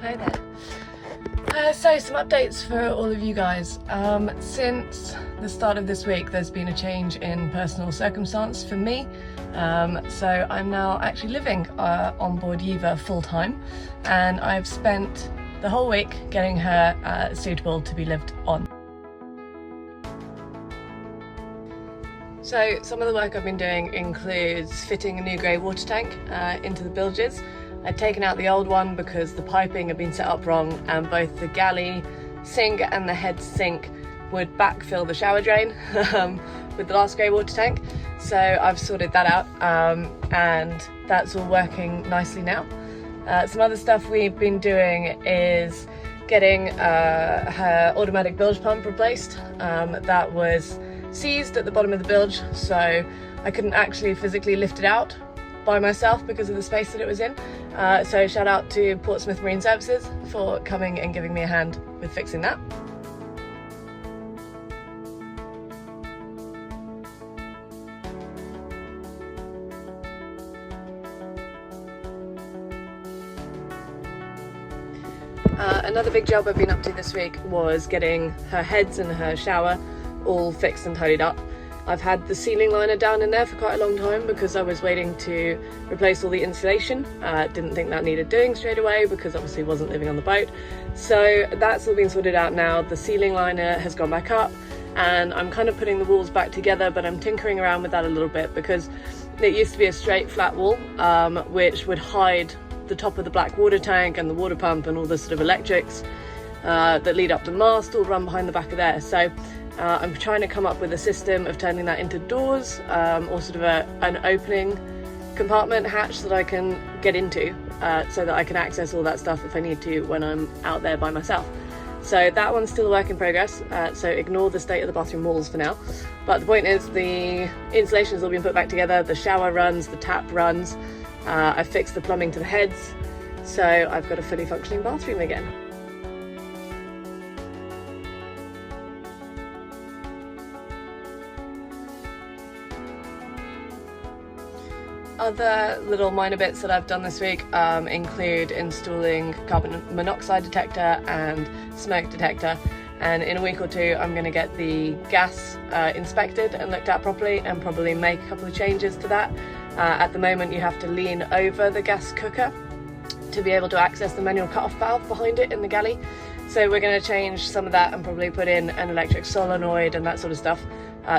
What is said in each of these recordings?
Hi there. So some updates for all of you guys. Since the start of this week there's been a change in personal circumstance for me. So I'm now actually living on board Yeva full-time, and I've spent the whole week getting her suitable to be lived on. So some of the work I've been doing includes fitting a new grey water tank into the bilges. I'd taken out the old one because the piping had been set up wrong, and both the galley sink and the head sink would backfill the shower drain with the last grey water tank. So I've sorted that out, and that's all working nicely now. Some other stuff we've been doing is getting her automatic bilge pump replaced. That was seized at the bottom of the bilge, so I couldn't actually physically lift it out by myself because of the space that it was in. So shout out to Portsmouth Marine Services for coming and giving me a hand with fixing that. Another big job I've been up to this week was getting her heads and her shower all fixed and tidied up. I've had the ceiling liner down in there for quite a long time because I was waiting to replace all the insulation. Didn't think that needed doing straight away because obviously wasn't living on the boat. So that's all been sorted out now. The ceiling liner has gone back up and I'm kind of putting the walls back together, but I'm tinkering around with that a little bit because it used to be a straight flat wall, which would hide the top of the black water tank and the water pump and all the sort of electrics that lead up to the mast all run behind the back of there. So I'm trying to come up with a system of turning that into doors, or sort of an opening compartment hatch that I can get into, so that I can access all that stuff if I need to when I'm out there by myself. So that one's still a work in progress, so ignore the state of the bathroom walls for now. But the point is the insulation's all been put back together, the shower runs, the tap runs, I've fixed the plumbing to the heads, so I've got a fully functioning bathroom again. Other little minor bits that I've done this week include installing carbon monoxide detector and smoke detector, and in a week or two I'm going to get the gas inspected and looked at properly and probably make a couple of changes to that. At the moment you have to lean over the gas cooker to be able to access the manual cut-off valve behind it in the galley, so we're going to change some of that and probably put in an electric solenoid and that sort of stuff,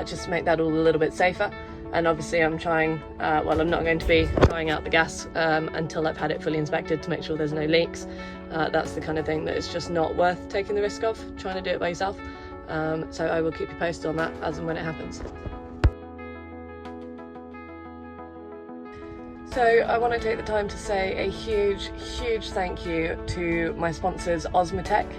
just to make that all a little bit safer. And obviously I'm trying, I'm not going to be trying out the gas until I've had it fully inspected to make sure there's no leaks. That's the kind of thing that is just not worth taking the risk of, trying to do it by yourself. So I will keep you posted on that as and when it happens. So I want to take the time to say a huge thank you to my sponsors, Osmotech.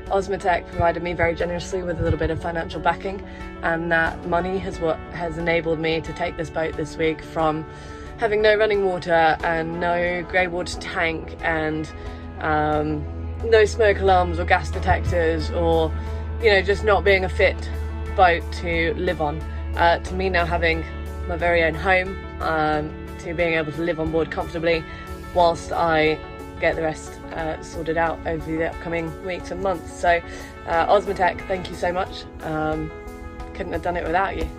Osmotech provided me very generously with a little bit of financial backing, and that money has what has enabled me to take this boat this week from having no running water and no grey water tank and no smoke alarms or gas detectors, or just not being a fit boat to live on, to me now having my very own home, to being able to live on board comfortably whilst I get the rest sorted out over the upcoming weeks and months. So Osmotech, thank you so much. Couldn't have done it without you.